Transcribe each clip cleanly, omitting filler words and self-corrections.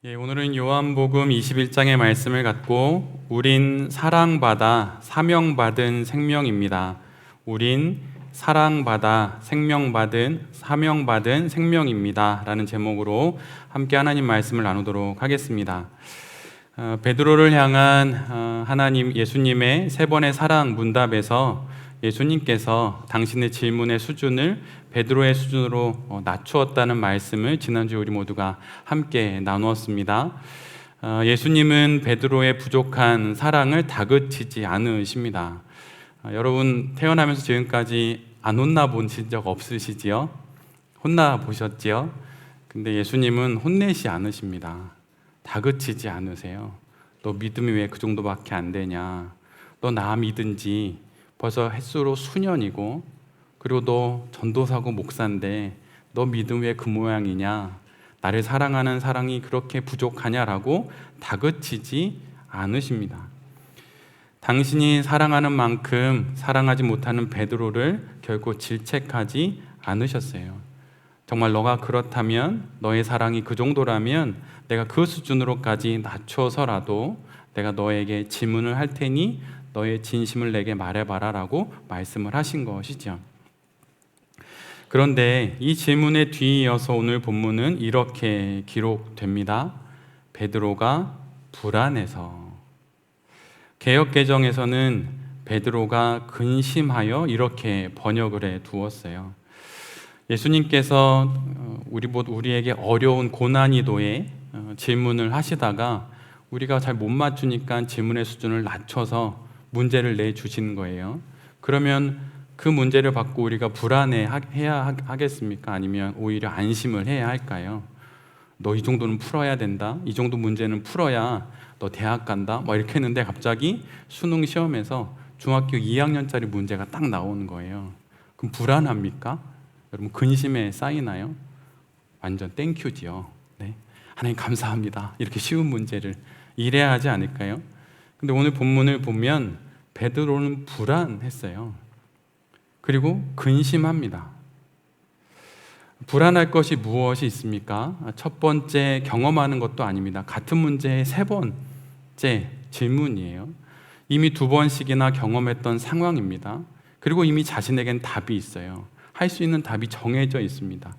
오늘은 요한복음 21장의 말씀을 갖고 우린 사랑받아 사명받은 생명입니다. 우린 사랑받아 사명받은 생명입니다. 라는 제목으로 함께 하나님 말씀을 나누도록 하겠습니다. 베드로를 향한 하나님 예수님의 세 번의 사랑 문답에서 예수님께서 당신의 질문의 수준을 베드로의 수준으로 낮추었다는 말씀을 지난주에 우리 모두가 함께 나누었습니다. 예수님은 베드로의 부족한 사랑을 다그치지 않으십니다. 여러분 태어나면서 지금까지 안 혼나보신 적 없으시지요? 혼나보셨지요? 근데 예수님은 혼내시 않으십니다. 다그치지 않으세요. 너 믿음이 왜 그 정도밖에 안 되냐? 너 나 믿은지 벌써 햇수로 수년이고, 그리고 너 전도사고 목사인데 너 믿음 왜 그 모양이냐? 나를 사랑하는 사랑이 그렇게 부족하냐라고 다그치지 않으십니다. 당신이 사랑하는 만큼 사랑하지 못하는 베드로를 결코 질책하지 않으셨어요. 정말 너가 그렇다면, 너의 사랑이 그 정도라면 내가 그 수준으로까지 낮춰서라도 내가 너에게 질문을 할 테니 너의 진심을 내게 말해봐라 라고 말씀을 하신 것이죠. 그런데 이 질문에 뒤이어서 오늘 본문은 이렇게 기록됩니다. 베드로가 불안해서. 개역개정에서는 베드로가 근심하여 이렇게 번역을 해 두었어요. 예수님께서 우리에게 어려운 고난이도의 질문을 하시다가 우리가 잘 못 맞추니까 질문의 수준을 낮춰서 문제를 내주시는 거예요. 그러면 그 문제를 받고 우리가 불안해해야 하겠습니까? 아니면 오히려 안심을 해야 할까요? 너 이 정도는 풀어야 된다. 이 정도 문제는 풀어야 너 대학 간다. 이렇게 했는데 갑자기 수능 시험에서 중학교 2학년짜리 문제가 딱 나오는 거예요. 그럼 불안합니까? 여러분 근심에 쌓이나요? 완전 땡큐지요. 네. 하나님 감사합니다. 이렇게 쉬운 문제를 이래야 하지 않을까요? 근데 오늘 본문을 보면 베드로는 불안했어요. 그리고 근심합니다. 불안할 것이 무엇이 있습니까? 첫 번째 경험하는 것도 아닙니다. 같은 문제의 세 번째 질문이에요. 이미 두 번씩이나 경험했던 상황입니다. 그리고 이미 자신에겐 답이 있어요. 할 수 있는 답이 정해져 있습니다.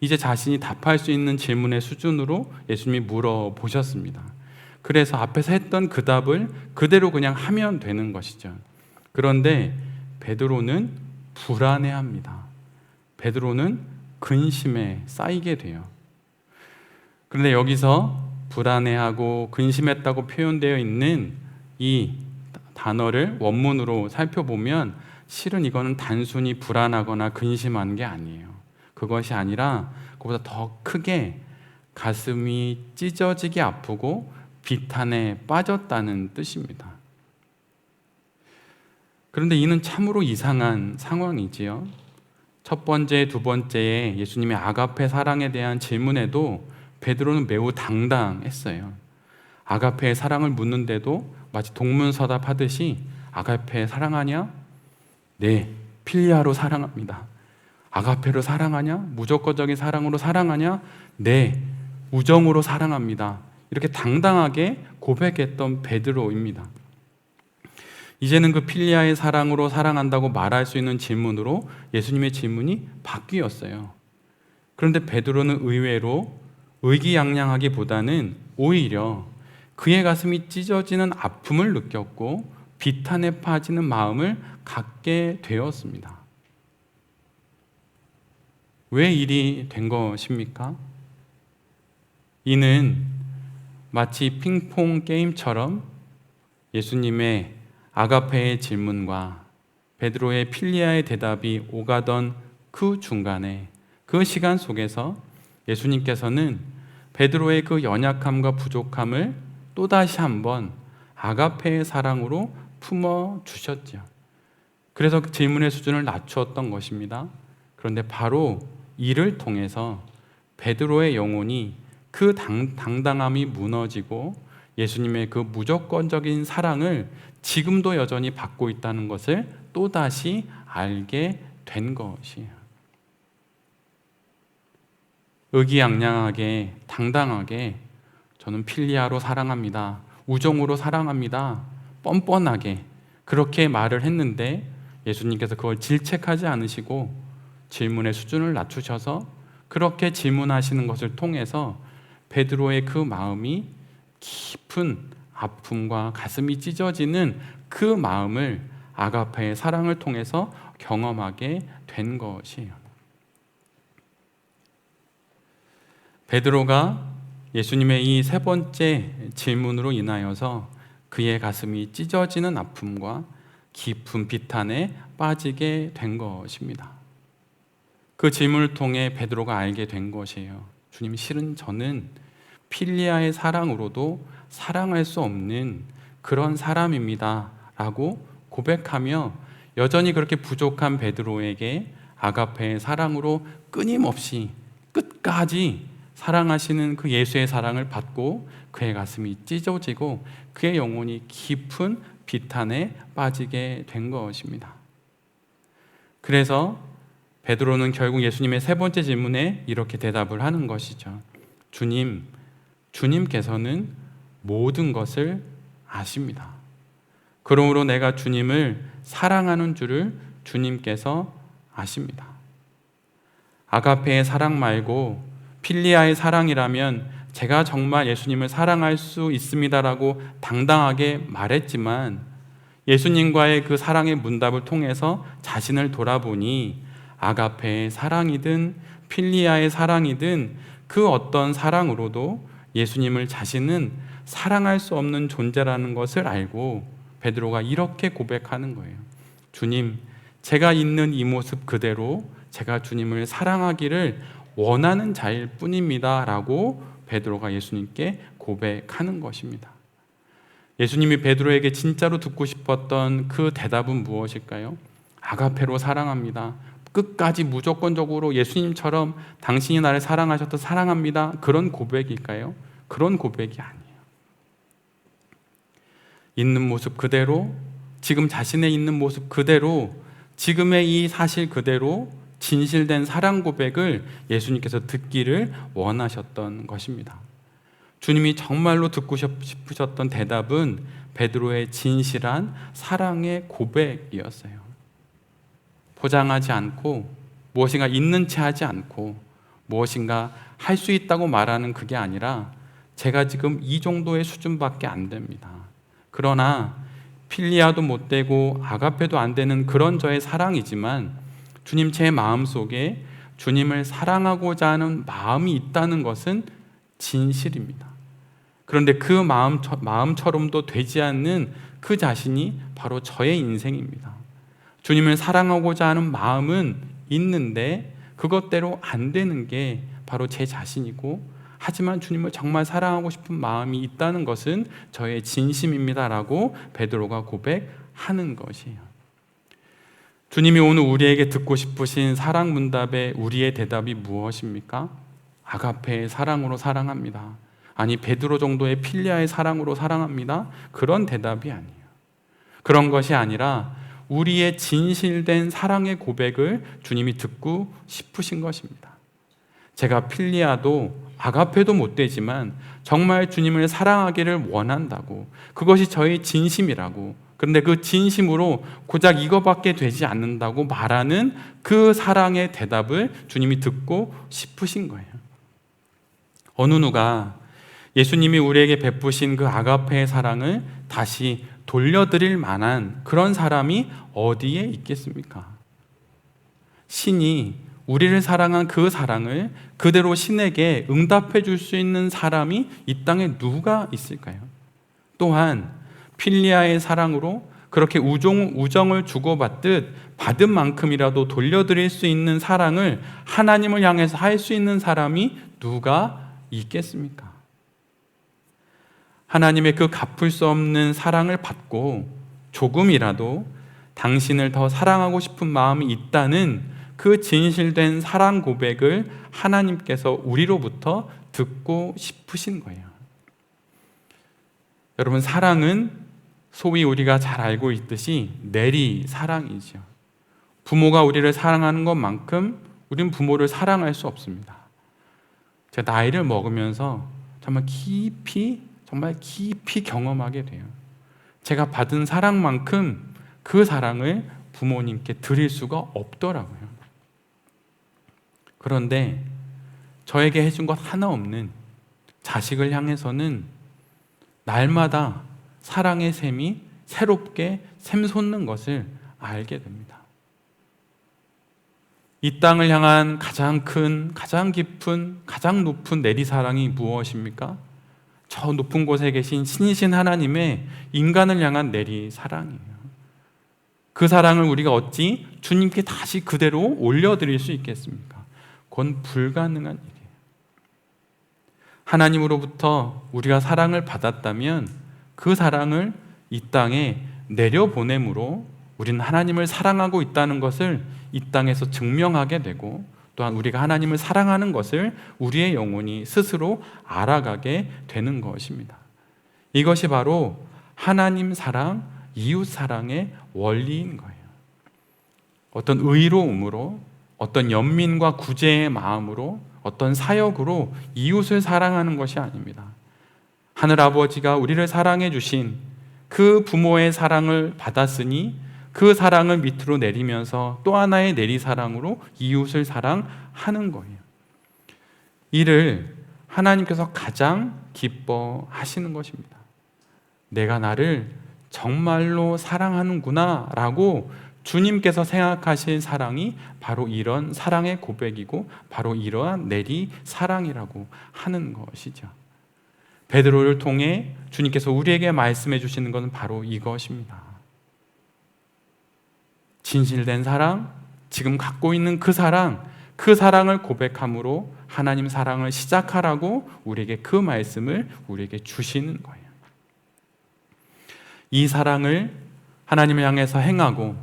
이제 자신이 답할 수 있는 질문의 수준으로 예수님이 물어보셨습니다. 그래서 앞에서 했던 그 답을 그대로 그냥 하면 되는 것이죠. 그런데 베드로는 불안해합니다. 베드로는 근심에 쌓이게 돼요. 그런데 여기서 불안해하고 근심했다고 표현되어 있는 이 단어를 원문으로 살펴보면 실은 이거는 단순히 불안하거나 근심한 게 아니에요. 그것이 아니라 그보다 더 크게 가슴이 찢어지게 아프고 비탄에 빠졌다는 뜻입니다. 그런데 이는 참으로 이상한 상황이지요. 첫 번째, 두 번째에 예수님의 아가페 사랑에 대한 질문에도 베드로는 매우 당당했어요. 아가페의 사랑을 묻는데도 마치 동문서답하듯이 아가페 사랑하냐? 네, 필리아로 사랑합니다. 아가페로 사랑하냐? 무조건적인 사랑으로 사랑하냐? 네, 우정으로 사랑합니다. 이렇게 당당하게 고백했던 베드로입니다. 이제는 그 필리아의 사랑으로 사랑한다고 말할 수 있는 질문으로 예수님의 질문이 바뀌었어요. 그런데 베드로는 의외로 의기양양하기보다는 오히려 그의 가슴이 찢어지는 아픔을 느꼈고 비탄에 빠지는 마음을 갖게 되었습니다. 왜 일이 된 것입니까? 이는 마치 핑퐁 게임처럼 예수님의 아가페의 질문과 베드로의 필리아의 대답이 오가던 그 중간에, 그 시간 속에서 예수님께서는 베드로의 그 연약함과 부족함을 또다시 한번 아가페의 사랑으로 품어주셨죠. 그래서 그 질문의 수준을 낮추었던 것입니다. 그런데 바로 이를 통해서 베드로의 영혼이 그 당당함이 무너지고 예수님의 그 무조건적인 사랑을 지금도 여전히 받고 있다는 것을 또다시 알게 된 것이에요. 의기양양하게 당당하게 저는 필리아로 사랑합니다. 우정으로 사랑합니다. 뻔뻔하게 그렇게 말을 했는데 예수님께서 그걸 질책하지 않으시고 질문의 수준을 낮추셔서 그렇게 질문하시는 것을 통해서 베드로의 그 마음이 깊은 아픔과 가슴이 찢어지는 그 마음을 아가페의 사랑을 통해서 경험하게 된 것이에요. 베드로가 예수님의 이 세 번째 질문으로 인하여서 그의 가슴이 찢어지는 아픔과 깊은 비탄에 빠지게 된 것입니다. 그 질문을 통해 베드로가 알게 된 것이에요. 주님, 실은 저는 필리아의 사랑으로도 사랑할 수 없는 그런 사람입니다 라고 고백하며 여전히 그렇게 부족한 베드로에게 아가페의 사랑으로 끊임없이 끝까지 사랑하시는 그 예수의 사랑을 받고 그의 가슴이 찢어지고 그의 영혼이 깊은 비탄에 빠지게 된 것입니다. 그래서 베드로는 결국 예수님의 세 번째 질문에 이렇게 대답을 하는 것이죠. 주님, 주님께서는 모든 것을 아십니다. 그러므로 내가 주님을 사랑하는 줄을 주님께서 아십니다. 아가페의 사랑 말고 필리아의 사랑이라면 제가 정말 예수님을 사랑할 수 있습니다라고 당당하게 말했지만 예수님과의 그 사랑의 문답을 통해서 자신을 돌아보니 아가페의 사랑이든 필리아의 사랑이든 그 어떤 사랑으로도 예수님을 자신은 사랑할 수 없는 존재라는 것을 알고 베드로가 이렇게 고백하는 거예요. 주님, 제가 있는 이 모습 그대로 제가 주님을 사랑하기를 원하는 자일 뿐입니다 라고 베드로가 예수님께 고백하는 것입니다. 예수님이 베드로에게 진짜로 듣고 싶었던 그 대답은 무엇일까요? 아가페로 사랑합니다. 끝까지 무조건적으로 예수님처럼 당신이 나를 사랑하셨다 사랑합니다. 그런 고백일까요? 그런 고백이 아니에요. 있는 모습 그대로, 지금 자신의 있는 모습 그대로, 지금의 이 사실 그대로 진실된 사랑 고백을 예수님께서 듣기를 원하셨던 것입니다. 주님이 정말로 듣고 싶으셨던 대답은 베드로의 진실한 사랑의 고백이었어요. 포장하지 않고 무엇인가 있는 채 하지 않고 무엇인가 할 수 있다고 말하는 그게 아니라 제가 지금 이 정도의 수준밖에 안 됩니다. 그러나 필리아도 못 되고 아가페도 안 되는 그런 저의 사랑이지만 주님, 제 마음속에 주님을 사랑하고자 하는 마음이 있다는 것은 진실입니다. 그런데 그 마음처럼도 되지 않는 그 자신이 바로 저의 인생입니다. 주님을 사랑하고자 하는 마음은 있는데 그것대로 안 되는 게 바로 제 자신이고, 하지만 주님을 정말 사랑하고 싶은 마음이 있다는 것은 저의 진심입니다라고 베드로가 고백하는 것이에요. 주님이 오늘 우리에게 듣고 싶으신 사랑 문답에 우리의 대답이 무엇입니까? 아가페의 사랑으로 사랑합니다. 아니, 베드로 정도의 필리아의 사랑으로 사랑합니다. 그런 대답이 아니에요. 그런 것이 아니라 우리의 진실된 사랑의 고백을 주님이 듣고 싶으신 것입니다. 제가 필리아도 아가페도 못 되지만 정말 주님을 사랑하기를 원한다고, 그것이 저의 진심이라고, 그런데 그 진심으로 고작 이거밖에 되지 않는다고 말하는 그 사랑의 대답을 주님이 듣고 싶으신 거예요. 어느 누가 예수님이 우리에게 베푸신 그 아가페의 사랑을 다시 돌려드릴 만한 그런 사람이 어디에 있겠습니까? 신이 우리를 사랑한 그 사랑을 그대로 신에게 응답해 줄 수 있는 사람이 이 땅에 누가 있을까요? 또한 필리아의 사랑으로 그렇게 우정을 주고받듯 받은 만큼이라도 돌려드릴 수 있는 사랑을 하나님을 향해서 할 수 있는 사람이 누가 있겠습니까? 하나님의 그 갚을 수 없는 사랑을 받고 조금이라도 당신을 더 사랑하고 싶은 마음이 있다는 그 진실된 사랑 고백을 하나님께서 우리로부터 듣고 싶으신 거예요. 여러분, 사랑은 소위 우리가 잘 알고 있듯이 내리 사랑이죠. 부모가 우리를 사랑하는 것만큼 우리는 부모를 사랑할 수 없습니다. 제가 나이를 먹으면서 정말 깊이 경험하게 돼요. 제가 받은 사랑만큼 그 사랑을 부모님께 드릴 수가 없더라고요. 그런데 저에게 해준 것 하나 없는 자식을 향해서는 날마다 사랑의 샘이 새롭게 샘솟는 것을 알게 됩니다. 이 땅을 향한 가장 큰, 가장 깊은, 가장 높은 내리사랑이 무엇입니까? 저 높은 곳에 계신 신이신 하나님의 인간을 향한 내리사랑이에요. 그 사랑을 우리가 어찌 주님께 다시 그대로 올려드릴 수 있겠습니까? 그건 불가능한 일이에요. 하나님으로부터 우리가 사랑을 받았다면 그 사랑을 이 땅에 내려보냄으로 우리는 하나님을 사랑하고 있다는 것을 이 땅에서 증명하게 되고, 또한 우리가 하나님을 사랑하는 것을 우리의 영혼이 스스로 알아가게 되는 것입니다. 이것이 바로 하나님 사랑, 이웃 사랑의 원리인 거예요. 어떤 의로움으로, 어떤 연민과 구제의 마음으로, 어떤 사역으로 이웃을 사랑하는 것이 아닙니다. 하늘 아버지가 우리를 사랑해 주신 그 부모의 사랑을 받았으니 그 사랑을 밑으로 내리면서 또 하나의 내리사랑으로 이웃을 사랑하는 거예요. 이를 하나님께서 가장 기뻐하시는 것입니다. 내가 나를 정말로 사랑하는구나 라고 주님께서 생각하실 사랑이 바로 이런 사랑의 고백이고 바로 이러한 내리사랑이라고 하는 것이죠. 베드로를 통해 주님께서 우리에게 말씀해 주시는 것은 바로 이것입니다. 진실된 사랑, 지금 갖고 있는 그 사랑을 고백함으로 하나님 사랑을 시작하라고 우리에게 그 말씀을 우리에게 주시는 거예요. 이 사랑을 하나님을 향해서 행하고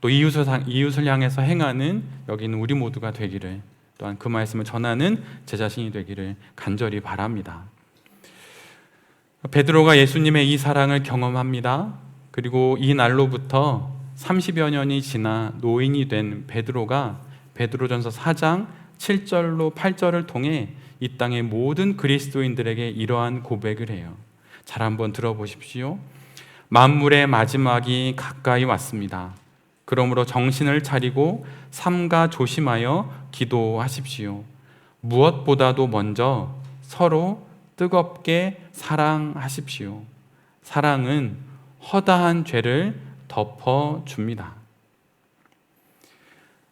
또 이웃을 향해서 행하는 여기 있는 우리 모두가 되기를, 또한 그 말씀을 전하는 제 자신이 되기를 간절히 바랍니다. 베드로가 예수님의 이 사랑을 경험합니다. 그리고 이 날로부터 30여 년이 지나 노인이 된 베드로가 베드로전서 4장 7절로 8절을 통해 이 땅의 모든 그리스도인들에게 이러한 고백을 해요. 잘 한번 들어보십시오. 만물의 마지막이 가까이 왔습니다. 그러므로 정신을 차리고 삼가 조심하여 기도하십시오. 무엇보다도 먼저 서로 뜨겁게 사랑하십시오. 사랑은 허다한 죄를 덮어줍니다.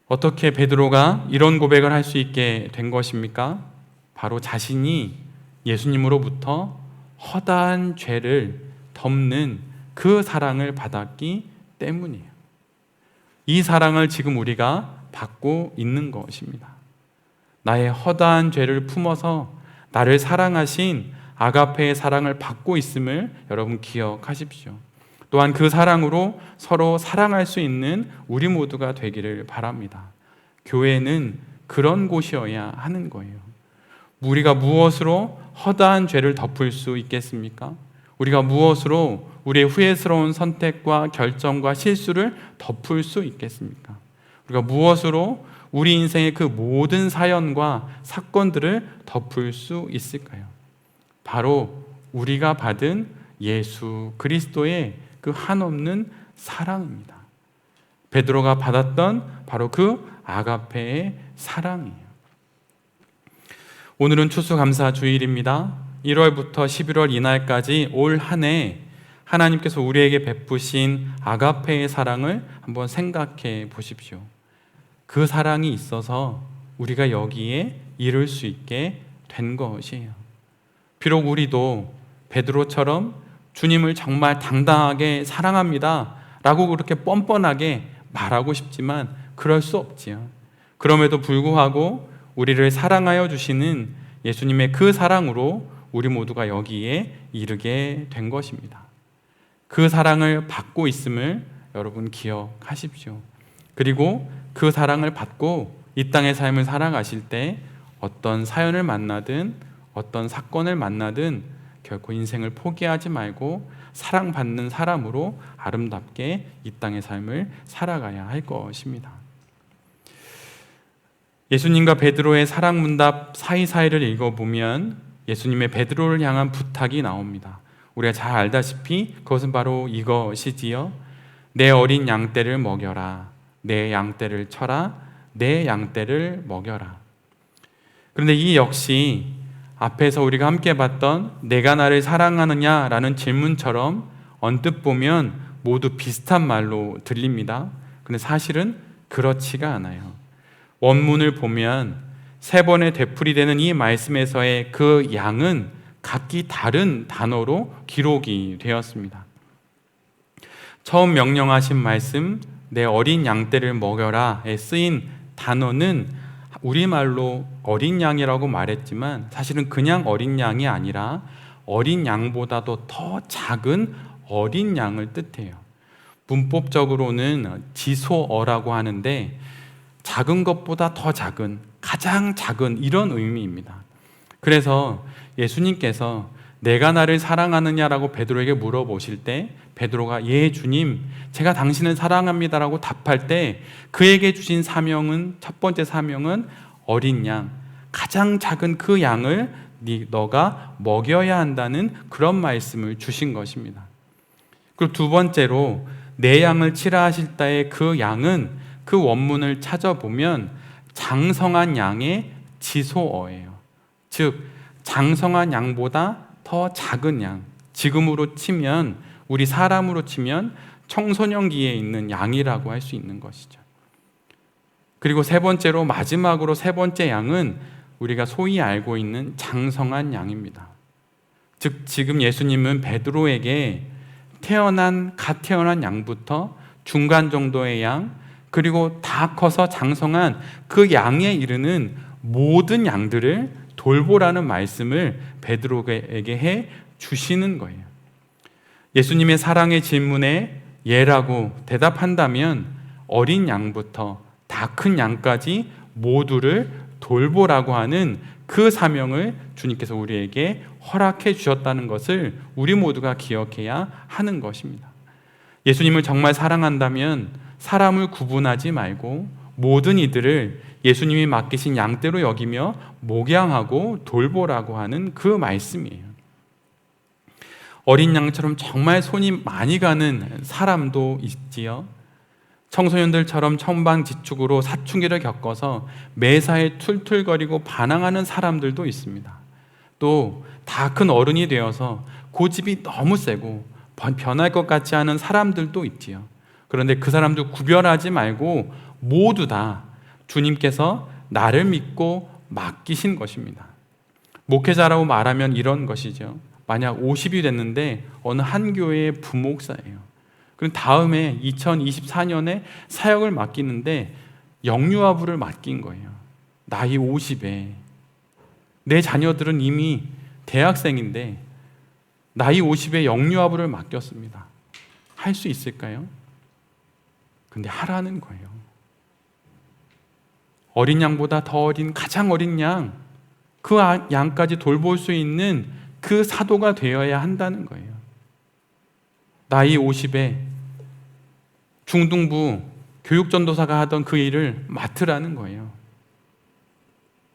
어떻게 베드로가 이런 고백을 할 수 있게 된 것입니까? 바로 자신이 예수님으로부터 허다한 죄를 덮는 그 사랑을 받았기 때문이에요. 이 사랑을 지금 우리가 받고 있는 것입니다. 나의 허다한 죄를 품어서 나를 사랑하신 아가페의 사랑을 받고 있음을 여러분 기억하십시오. 또한 그 사랑으로 서로 사랑할 수 있는 우리 모두가 되기를 바랍니다. 교회는 그런 곳이어야 하는 거예요. 우리가 무엇으로 허다한 죄를 덮을 수 있겠습니까? 우리가 무엇으로 우리의 후회스러운 선택과 결정과 실수를 덮을 수 있겠습니까? 우리가 무엇으로 우리 인생의 그 모든 사연과 사건들을 덮을 수 있을까요? 바로 우리가 받은 예수 그리스도의 그 한없는 사랑입니다. 베드로가 받았던 바로 그 아가페의 사랑이에요. 오늘은 추수감사 주일입니다. 1월부터 11월 이날까지 올 한 해 하나님께서 우리에게 베푸신 아가페의 사랑을 한번 생각해 보십시오. 그 사랑이 있어서 우리가 여기에 이룰 수 있게 된 것이에요. 비록 우리도 베드로처럼 주님을 정말 당당하게 사랑합니다 라고 그렇게 뻔뻔하게 말하고 싶지만 그럴 수 없지요. 그럼에도 불구하고 우리를 사랑하여 주시는 예수님의 그 사랑으로 우리 모두가 여기에 이르게 된 것입니다. 그 사랑을 받고 있음을 여러분 기억하십시오. 그리고 그 사랑을 받고 이 땅의 삶을 살아가실 때 어떤 사연을 만나든 어떤 사건을 만나든 결코 인생을 포기하지 말고 사랑받는 사람으로 아름답게 이 땅의 삶을 살아가야 할 것입니다. 예수님과 베드로의 사랑 문답 사이사이를 읽어보면 예수님의 베드로를 향한 부탁이 나옵니다. 우리가 잘 알다시피 그것은 바로 이것이지요. 내 어린 양떼를 먹여라. 내 양떼를 쳐라. 내 양떼를 먹여라. 그런데 이 역시 앞에서 우리가 함께 봤던 내가 나를 사랑하느냐라는 질문처럼 언뜻 보면 모두 비슷한 말로 들립니다. 그런데 사실은 그렇지가 않아요. 원문을 보면 세 번의 되풀이되는 이 말씀에서의 그 양은 각기 다른 단어로 기록이 되었습니다. 처음 명령하신 말씀 내 어린 양떼를 먹여라에 쓰인 단어는 우리말로 어린 양이라고 말했지만 사실은 그냥 어린 양이 아니라 어린 양보다도 더 작은 어린 양을 뜻해요. 문법적으로는 지소어라고 하는데 작은 것보다 더 작은, 가장 작은 이런 의미입니다. 그래서 예수님께서 내가 나를 사랑하느냐라고 베드로에게 물어보실 때 베드로가 예 주님 제가 당신을 사랑합니다라고 답할 때 그에게 주신 사명은 첫 번째 사명은 어린 양, 가장 작은 그 양을 너가 먹여야 한다는 그런 말씀을 주신 것입니다. 그리고 두 번째로 내 양을 치라 하실 때의 그 양은 그 원문을 찾아보면 장성한 양의 지소어예요. 즉 장성한 양보다 더 작은 양, 지금으로 치면 우리 사람으로 치면 청소년기에 있는 양이라고 할 수 있는 것이죠. 그리고 세 번째로 마지막으로 세 번째 양은 우리가 소위 알고 있는 장성한 양입니다. 즉 지금 예수님은 베드로에게 갓 태어난 양부터 중간 정도의 양, 그리고 다 커서 장성한 그 양에 이르는 모든 양들을 돌보라는 말씀을 베드로에게 해 주시는 거예요. 예수님의 사랑의 질문에 예라고 대답한다면 어린 양부터 다 큰 양까지 모두를 돌보라고 하는 그 사명을 주님께서 우리에게 허락해 주셨다는 것을 우리 모두가 기억해야 하는 것입니다. 예수님을 정말 사랑한다면 사람을 구분하지 말고 모든 이들을 예수님이 맡기신 양떼로 여기며 목양하고 돌보라고 하는 그 말씀이에요. 어린 양처럼 정말 손이 많이 가는 사람도 있지요. 청소년들처럼 천방지축으로 사춘기를 겪어서 매사에 툴툴거리고 반항하는 사람들도 있습니다. 또 다 큰 어른이 되어서 고집이 너무 세고 변할 것 같지 않은 사람들도 있지요. 그런데 그 사람들 구별하지 말고 모두 다 주님께서 나를 믿고 맡기신 것입니다. 목회자라고 말하면 이런 것이죠. 만약 50이 됐는데 어느 한 교회의 부목사예요. 그럼 다음에 2024년에 사역을 맡기는데 영유아부를 맡긴 거예요. 나이 50에 내 자녀들은 이미 대학생인데 나이 50에 영유아부를 맡겼습니다. 할 수 있을까요? 근데 하라는 거예요. 어린 양보다 더 어린 가장 어린 양, 그 양까지 돌볼 수 있는 그 사도가 되어야 한다는 거예요. 나이 50에 중등부 교육전도사가 하던 그 일을 맡으라는 거예요.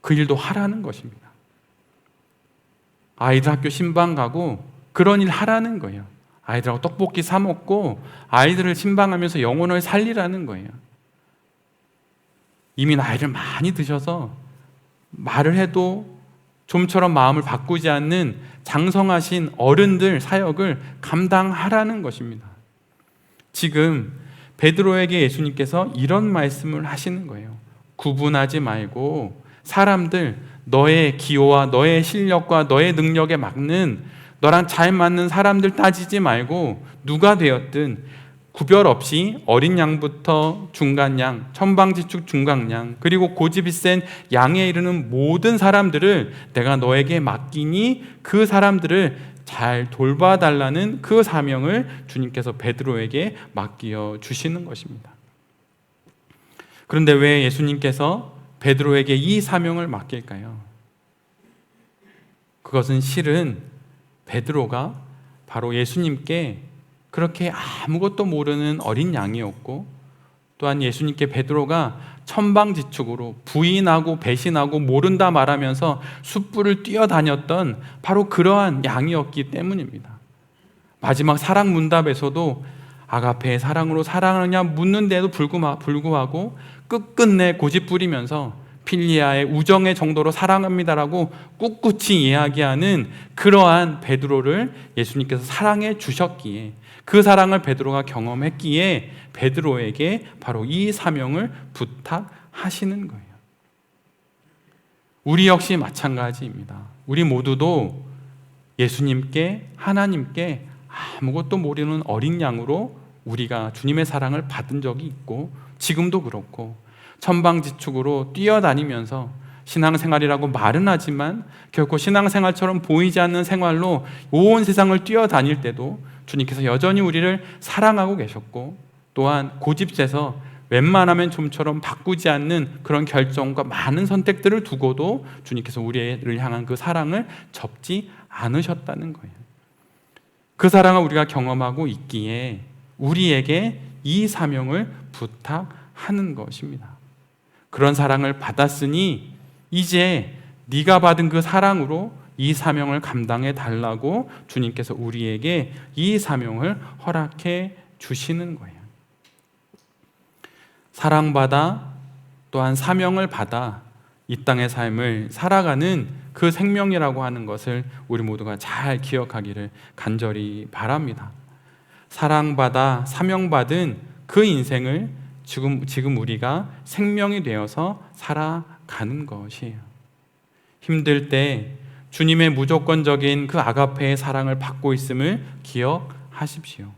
그 일도 하라는 것입니다. 아이들 학교 신방 가고 그런 일 하라는 거예요. 아이들하고 떡볶이 사 먹고 아이들을 신방하면서 영혼을 살리라는 거예요. 이미 나이를 많이 드셔서 말을 해도 좀처럼 마음을 바꾸지 않는 장성하신 어른들 사역을 감당하라는 것입니다. 지금 베드로에게 예수님께서 이런 말씀을 하시는 거예요. 구분하지 말고 사람들 너의 기호와 너의 실력과 너의 능력에 맞는 너랑 잘 맞는 사람들 따지지 말고 누가 되었든 구별 없이 어린 양부터 중간 양, 천방지축 중간 양, 그리고 고집이 센 양에 이르는 모든 사람들을 내가 너에게 맡기니 그 사람들을 잘 돌봐달라는 그 사명을 주님께서 베드로에게 맡겨 주시는 것입니다. 그런데 왜 예수님께서 베드로에게 이 사명을 맡길까요? 그것은 실은 베드로가 바로 예수님께 그렇게 아무것도 모르는 어린 양이었고, 또한 예수님께 베드로가 천방지축으로 부인하고 배신하고 모른다 말하면서 숯불을 뛰어다녔던 바로 그러한 양이었기 때문입니다. 마지막 사랑 문답에서도 아가페의 사랑으로 사랑하느냐 묻는데도 불구하고 끝끝내 고집 부리면서 필리아의 우정의 정도로 사랑합니다라고 꿋꿋이 이야기하는 그러한 베드로를 예수님께서 사랑해 주셨기에, 그 사랑을 베드로가 경험했기에 베드로에게 바로 이 사명을 부탁하시는 거예요. 우리 역시 마찬가지입니다. 우리 모두도 예수님께, 하나님께 아무것도 모르는 어린 양으로 우리가 주님의 사랑을 받은 적이 있고, 지금도 그렇고 천방지축으로 뛰어다니면서 신앙생활이라고 말은 하지만 결코 신앙생활처럼 보이지 않는 생활로 온 세상을 뛰어다닐 때도 주님께서 여전히 우리를 사랑하고 계셨고, 또한 고집세서 웬만하면 좀처럼 바꾸지 않는 그런 결정과 많은 선택들을 두고도 주님께서 우리를 향한 그 사랑을 접지 않으셨다는 거예요. 그 사랑을 우리가 경험하고 있기에 우리에게 이 사명을 부탁하는 것입니다. 그런 사랑을 받았으니 이제 네가 받은 그 사랑으로 이 사명을 감당해 달라고 주님께서 우리에게 이 사명을 허락해 주시는 거예요. 사랑받아 또한 사명을 받아 이 땅의 삶을 살아가는 그 생명이라고 하는 것을 우리 모두가 잘 기억하기를 간절히 바랍니다. 사랑받아 사명받은 그 인생을 지금 우리가 생명이 되어서 살아가는 것이에요. 힘들 때 주님의 무조건적인 그 아가페의 사랑을 받고 있음을 기억하십시오.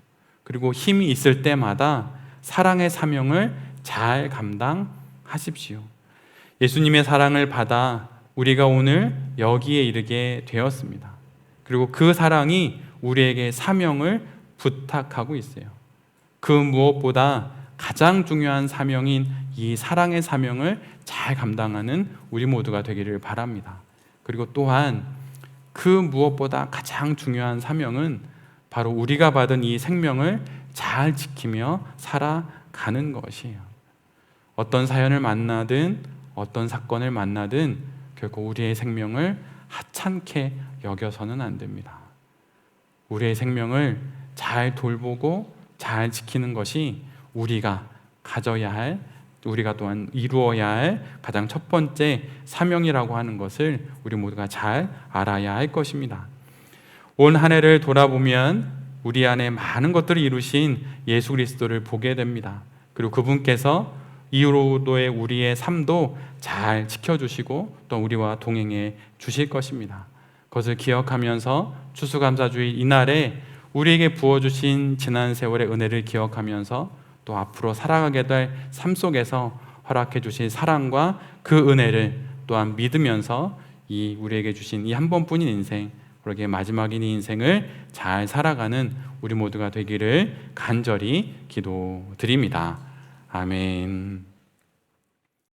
그리고 힘이 있을 때마다 사랑의 사명을 잘 감당하십시오. 예수님의 사랑을 받아 우리가 오늘 여기에 이르게 되었습니다. 그리고 그 사랑이 우리에게 사명을 부탁하고 있어요. 그 무엇보다 가장 중요한 사명인 이 사랑의 사명을 잘 감당하는 우리 모두가 되기를 바랍니다. 그리고 또한 그 무엇보다 가장 중요한 사명은 바로 우리가 받은 이 생명을 잘 지키며 살아가는 것이에요. 어떤 사연을 만나든 어떤 사건을 만나든 결코 우리의 생명을 하찮게 여겨서는 안 됩니다. 우리의 생명을 잘 돌보고 잘 지키는 것이 우리가 가져야 할, 우리가 또한 이루어야 할 가장 첫 번째 사명이라고 하는 것을 우리 모두가 잘 알아야 할 것입니다. 온 한 해를 돌아보면 우리 안에 많은 것들을 이루신 예수 그리스도를 보게 됩니다. 그리고 그분께서 이후로도의 우리의 삶도 잘 지켜주시고 또 우리와 동행해 주실 것입니다. 그것을 기억하면서 추수감사주의 이날에 우리에게 부어주신 지난 세월의 은혜를 기억하면서 또 앞으로 살아가게 될 삶 속에서 허락해 주신 사랑과 그 은혜를 또한 믿으면서 이 우리에게 주신 이 한 번뿐인 인생, 그러게 마지막인 이 인생을 잘 살아가는 우리 모두가 되기를 간절히 기도드립니다. 아멘.